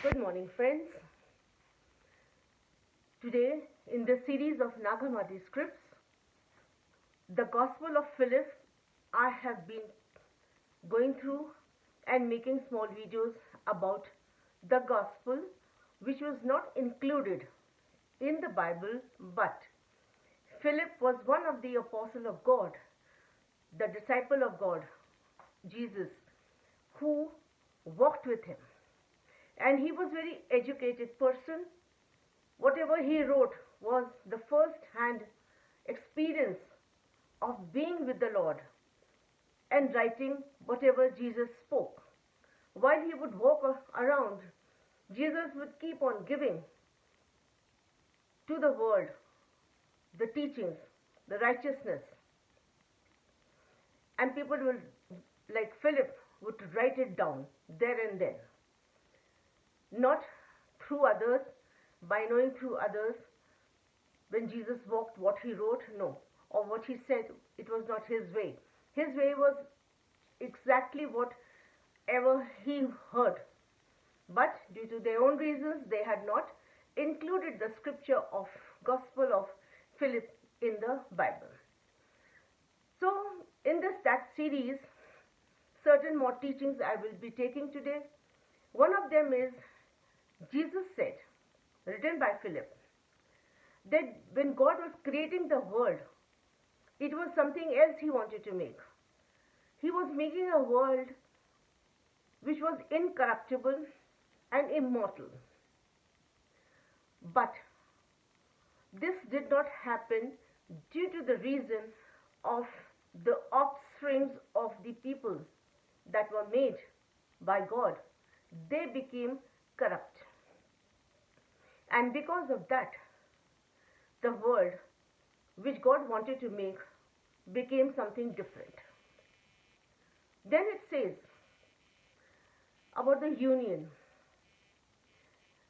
Good morning, friends. Today, in the series of NAGHAMMADI scripts, the Gospel of Philip, I have been going through and making small videos about the Gospel, which was not included in the Bible, but Philip was one of the apostles of God, the disciple of God, Jesus, who walked with him. And he was a very educated person. Whatever he wrote was the first-hand experience of being with the Lord and writing whatever Jesus spoke. While he would walk around, Jesus would keep on giving to the world the teachings, the righteousness. And people will, like Philip, would write it down there and then. Not through others, by knowing through others, when Jesus walked, what he wrote, no. Or what he said, it was not his way. His way was exactly whatever he heard. But due to their own reasons, they had not included the scripture of Gospel of Philip in the Bible. So, in that series, certain more teachings I will be taking today. One of them is, Jesus said, written by Philip, that when God was creating the world, it was something else he wanted to make. He was making a world which was incorruptible and immortal. But this did not happen due to the reason of the offsprings of the people that were made by God. They became corrupt. And because of that, the world which God wanted to make became something different. Then it says about the union.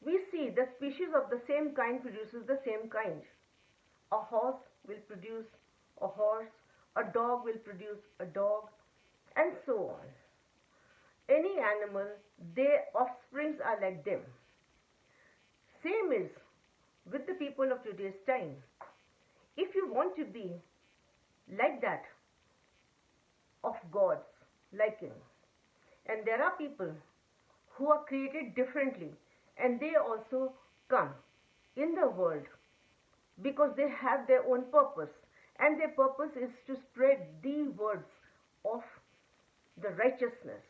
We see the species of the same kind produces the same kind. A horse will produce a horse, a dog will produce a dog, and so on. Any animal, their offsprings are like them. Same is with the people of today's time. If you want to be like that, of God's liking, and there are people who are created differently, and they also come in the world because they have their own purpose, and their purpose is to spread the words of the righteousness.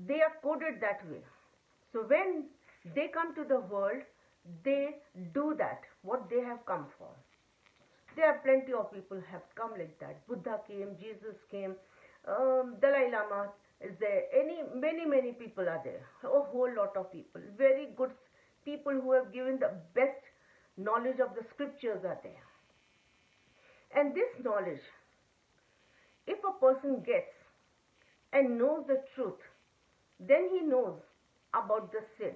They are coded that way. So when they come to the world, they do that, what they have come for. There are plenty of people have come like that. Buddha came, Jesus came, Dalai Lama is there, many people are there, a whole lot of people. Very good people who have given the best knowledge of the scriptures are there. And this knowledge, if a person gets and knows the truth, then he knows about the sin.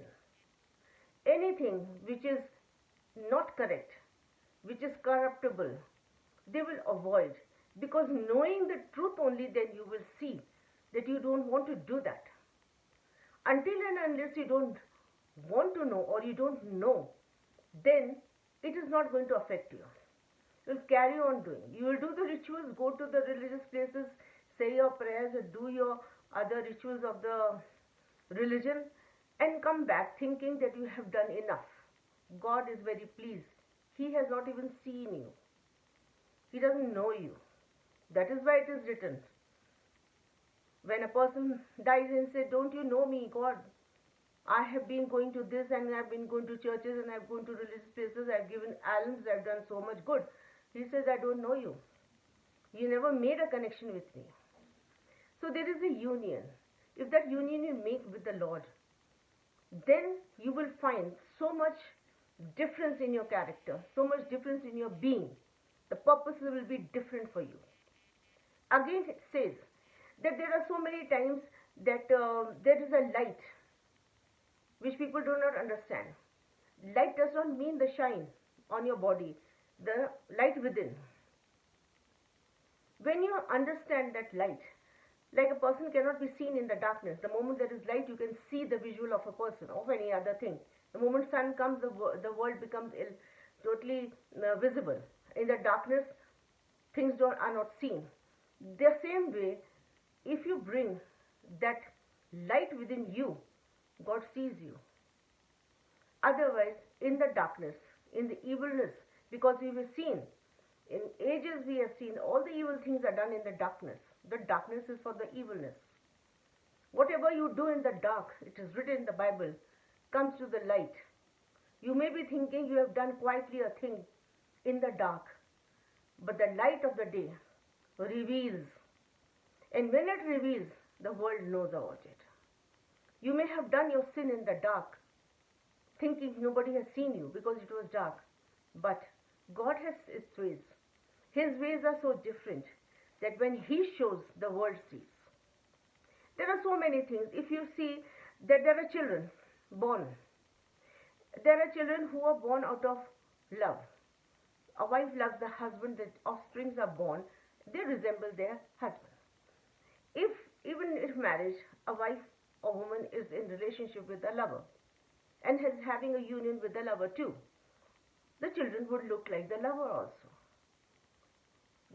Anything which is not correct, which is corruptible, they will avoid, because knowing the truth only, then you will see that you don't want to do that. Until and unless you don't want to know or you don't know, then it is not going to affect you. You will carry on doing. You will do the rituals, go to the religious places, say your prayers, do your other rituals of the religion, and come back thinking that you have done enough. God is very pleased. He has not even seen you. He doesn't know you. That is why it is written. When a person dies and says, don't you know me, God? I have been going to this and I have been going to churches and I have gone to religious places. I have given alms. I have done so much good. He says, I don't know you. You never made a connection with me. So there is a union. If that union you make with the Lord, then you will find so much difference in your character, so much difference in your being. The purposes will be different for you. Again, it says that there are so many times that there is a light which people do not understand. Light does not mean the shine on your body, the light within. When you understand that light, Like a person cannot be seen in the darkness. The moment there is light, you can see the visual of a person, of any other thing. The moment sun comes, the world becomes totally visible. In the darkness, things are not seen. The same way, if you bring that light within you, God sees you. Otherwise, in the darkness, in the evilness, because we have seen, in ages we have seen, all the evil things are done in the darkness. The darkness is for the evilness. Whatever you do in the dark, it is written in the Bible, comes to the light. You may be thinking you have done quietly a thing in the dark, but the light of the day reveals. And when it reveals, the world knows about it. You may have done your sin in the dark, thinking nobody has seen you because it was dark. But God has His ways. His ways are so different that when He shows, the world sees. There are so many things. If you see that there are children born, there are children who are born out of love. A wife loves the husband, the offsprings are born, they resemble their husband. Even if marriage, a wife or woman is in relationship with a lover and is having a union with the lover too, the children would look like the lover also.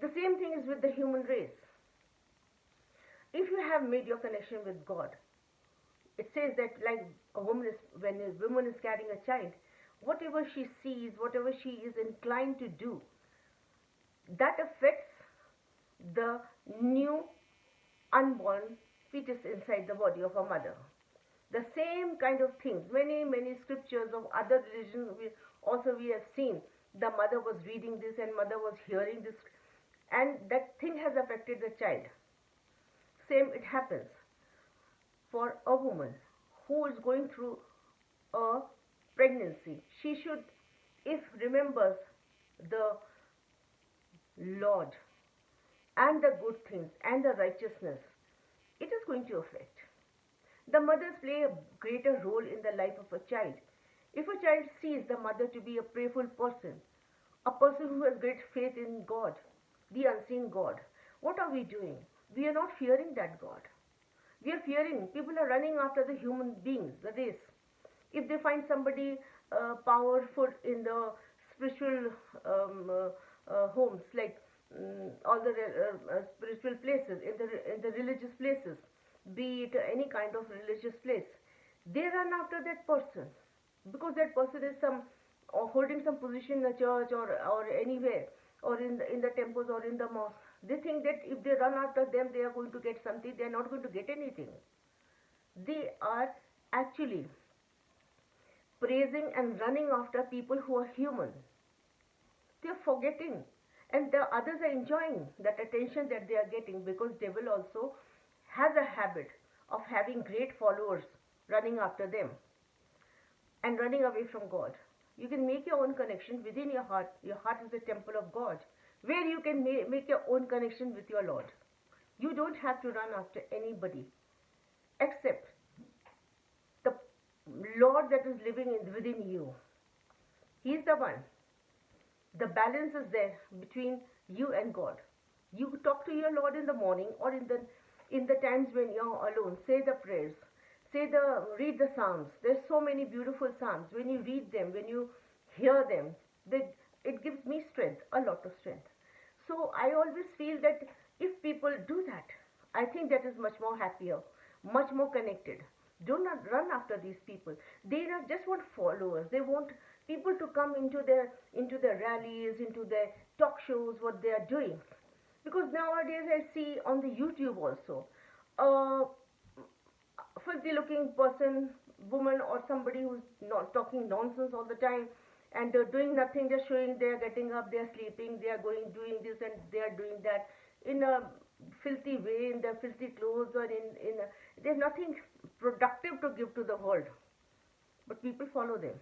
The same thing is with the human race. If you have made your connection with God, it says that like when a woman is carrying a child, whatever she sees, whatever she is inclined to do, that affects the new unborn fetus inside the body of a mother. The same kind of things, many scriptures of other religions we have seen. The mother was reading this and mother was hearing this, and that thing has affected the child. Same it happens for a woman who is going through a pregnancy. She should, if remembers the Lord and the good things and the righteousness, it is going to affect. The mothers play a greater role in the life of a child. If a child sees the mother to be a prayerful person, a person who has great faith in God, the unseen God, what are we doing? We are not fearing that God. We are fearing, people are running after the human beings, the race. If they find somebody powerful in the spiritual homes, like all the spiritual places, in the religious places, be it any kind of religious place, they run after that person because that person is holding some position in the church or anywhere, or in the temples or in the mosque. They think that if they run after them, they are going to get something. They are not going to get anything. They are actually praising and running after people who are human. They are forgetting, and the others are enjoying that attention that they are getting, because devil also has a habit of having great followers running after them and running away from God. You can make your own connection within your heart. Your heart is the temple of God, where you can make your own connection with your Lord. You don't have to run after anybody except the Lord that is living within you. He is the one. The balance is there between you and God. You talk to your Lord in the morning or in the times when you're alone. Say the prayers. Read the Psalms. There's so many beautiful Psalms. When you read them, when you hear them, it gives me strength, a lot of strength. So I always feel that if people do that, I think that is much more happier, much more connected. Do not run after these people. They just want followers. They want people to come into their rallies, into their talk shows, what they are doing. Because nowadays I see on the YouTube also, filthy looking person, woman or somebody who's not talking nonsense all the time and doing nothing, just showing they're getting up, they're sleeping, they are doing this and they are doing that in a filthy way, in their filthy clothes, or there's nothing productive to give to the world. But people follow them.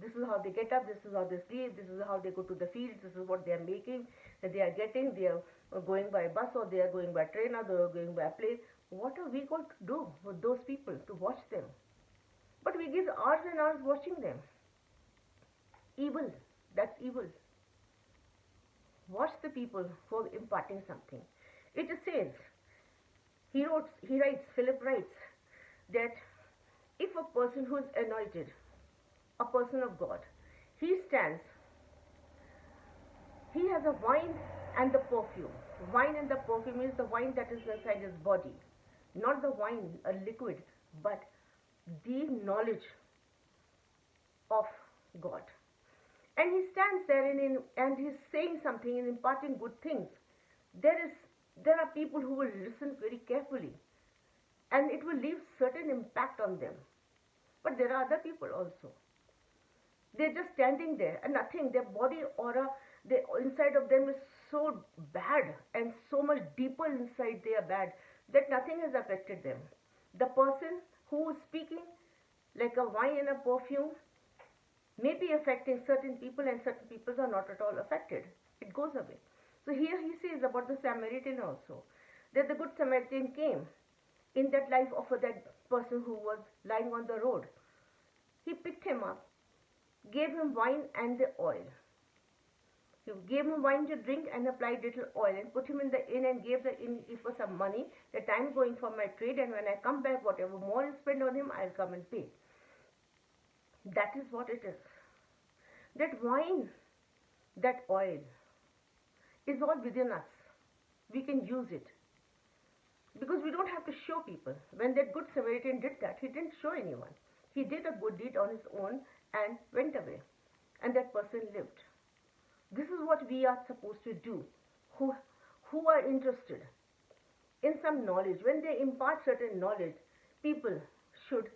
This is how they get up, this is how they sleep, this is how they go to the fields, this is what they are making, that they are getting, they are going by bus or they are going by train or they are going by plane. What are we going to do with those people, to watch them? But we give hours and hours watching them. Evil, that's evil. Watch the people for imparting something. It says, Philip writes that if a person who is anointed, a person of God, he stands, he has a wine and the perfume. Wine and the perfume is the wine that is inside his body, not the wine, a liquid, but the knowledge of God. And he stands there and he's saying something and imparting good things. There are people who will listen very carefully, and it will leave certain impact on them. But there are other people also. They're just standing there and nothing. Their body aura, the inside of them is so bad and so much deeper inside they are bad that nothing has affected them. The person who is speaking like a wine and a perfume may be affecting certain people, and certain people are not at all affected. It goes away. So here he says about the Samaritan also, that the good Samaritan came in that life of that person who was lying on the road. He picked him up, gave him wine and the oil. He gave him wine to drink and applied little oil and put him in the inn and gave the innkeeper some money that I'm going for my trade, and when I come back, whatever more you spend on him, I'll come and pay. That is what it is. That wine, that oil is all within us. We can use it because we don't have to show people. When that good Samaritan did that, he didn't show anyone. He did a good deed on his own and went away, and that person lived. This is what we are supposed to do, who are interested in some knowledge. When they impart certain knowledge, people should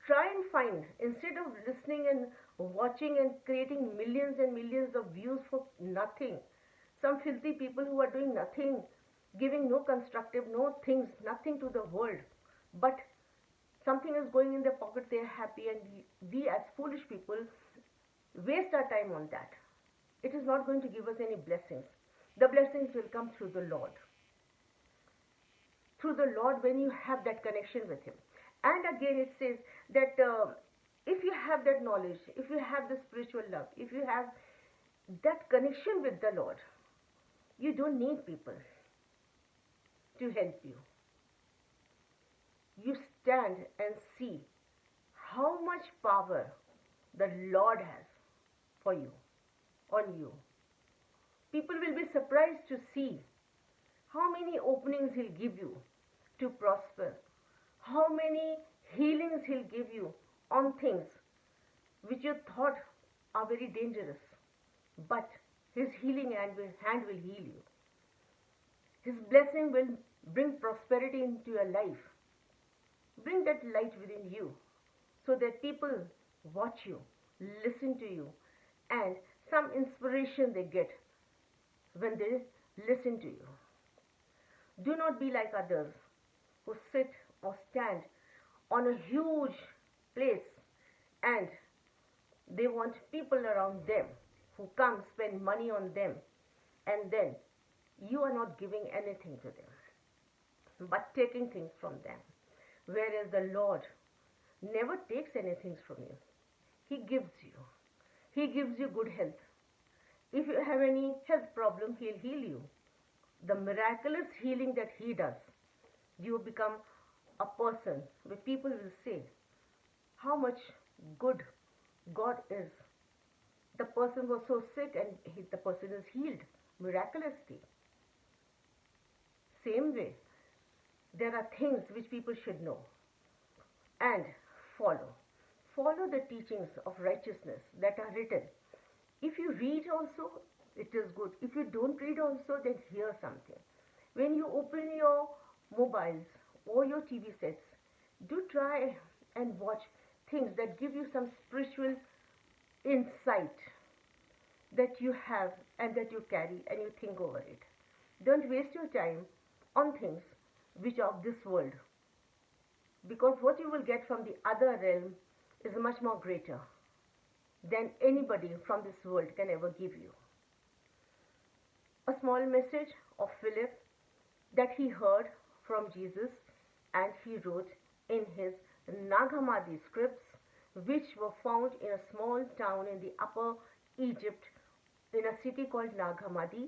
try and find, instead of listening and watching and creating millions and millions of views for nothing, some filthy people who are doing nothing, giving no constructive, no things, nothing to the world, but something is going in their pocket, they are happy, and we as foolish people waste our time on that. It is not going to give us any blessings. The blessings will come through the Lord. Through the Lord, when you have that connection with Him. And again it says that if you have that knowledge, if you have the spiritual love, if you have that connection with the Lord, you don't need people to help you. You stand and see how much power the Lord has for you, on you. People will be surprised to see how many openings He'll give you to prosper, how many healings He'll give you on things which you thought are very dangerous, but His healing hand will heal you. His blessing will bring prosperity into your life. Bring that light within you so that people watch you, listen to you, and some inspiration they get when they listen to you. Do not be like others who sit or stand on a huge place and they want people around them who come spend money on them, and then you are not giving anything to them but taking things from them. Whereas the Lord never takes anything from you. He gives you. He gives you good health. If you have any health problem, He'll heal you. The miraculous healing that He does, you become a person where people will say how much good God is. The person was so sick and the person is healed miraculously. Same way, there are things which people should know and follow. Follow the teachings of righteousness that are written. If you read also, it is good. If you don't read also, then hear something. When you open your mobiles or your TV sets, do try and watch things that give you some spiritual insight that you have and that you carry and you think over it. Don't waste your time on things which are of this world, because what you will get from the other realm is much more greater than anybody from this world can ever give you. A small message of Philip that he heard from Jesus, and he wrote in his NAGHAMMADI scripts, which were found in a small town in the upper Egypt in a city called NAGHAMMADI.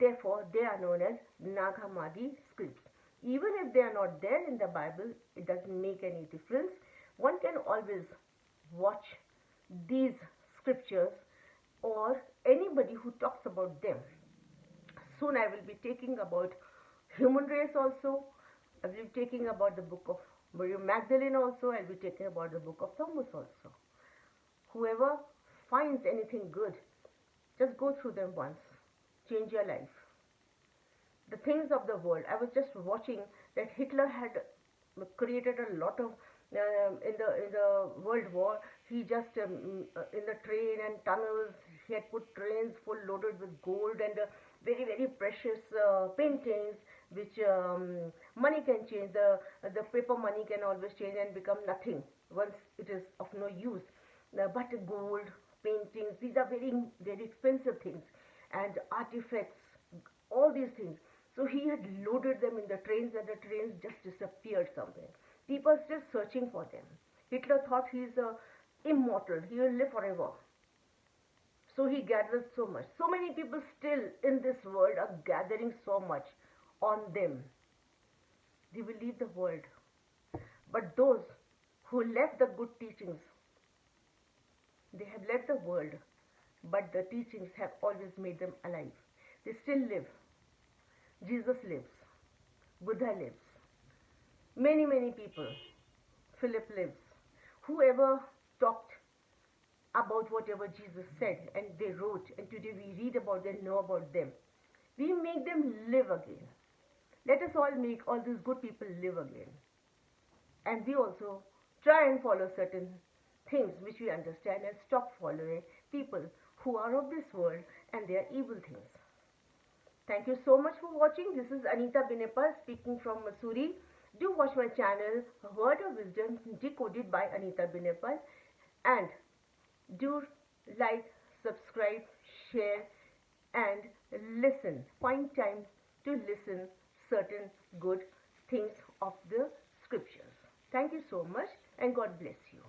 Therefore, they are known as NAGHAMMADI scripts. Even if they are not there in the Bible, it doesn't make any difference. One can always watch these scriptures or anybody who talks about them. Soon I will be taking about human race also. I will be taking about the book of Mary Magdalene also. I will be taking about the book of Thomas also. Whoever finds anything good, just go through them once. Change your life. The things of the world. I was just watching that Hitler had created a lot of in the World War. He just in the train and tunnels, he had put trains full loaded with gold and very very precious paintings, which money can change. The paper money can always change and become nothing once it is of no use. But gold paintings, these are very very expensive things, and artifacts, all these things. So he had loaded them in the trains and the trains just disappeared somewhere. People are still searching for them. Hitler thought he is immortal, he will live forever. So he gathered so much. So many people still in this world are gathering so much on them. They will leave the world. But those who left the good teachings, they have left the world, but the teachings have always made them alive. They still live. Jesus lives. Buddha lives. Many, many people. Philip lives. Whoever talked about whatever Jesus said and they wrote, and today we read about them, know about them. We make them live again. Let us all make all these good people live again. And we also try and follow certain things which we understand and stop following people who are of this world and their evil things. Thank you so much for watching. This is Anita Binepal speaking from Missouri. Do watch my channel, Word of Wisdom Decoded by Anita Binepal, and do like, subscribe, share, and listen. Find time to listen certain good things of the scriptures. Thank you so much, and God bless you.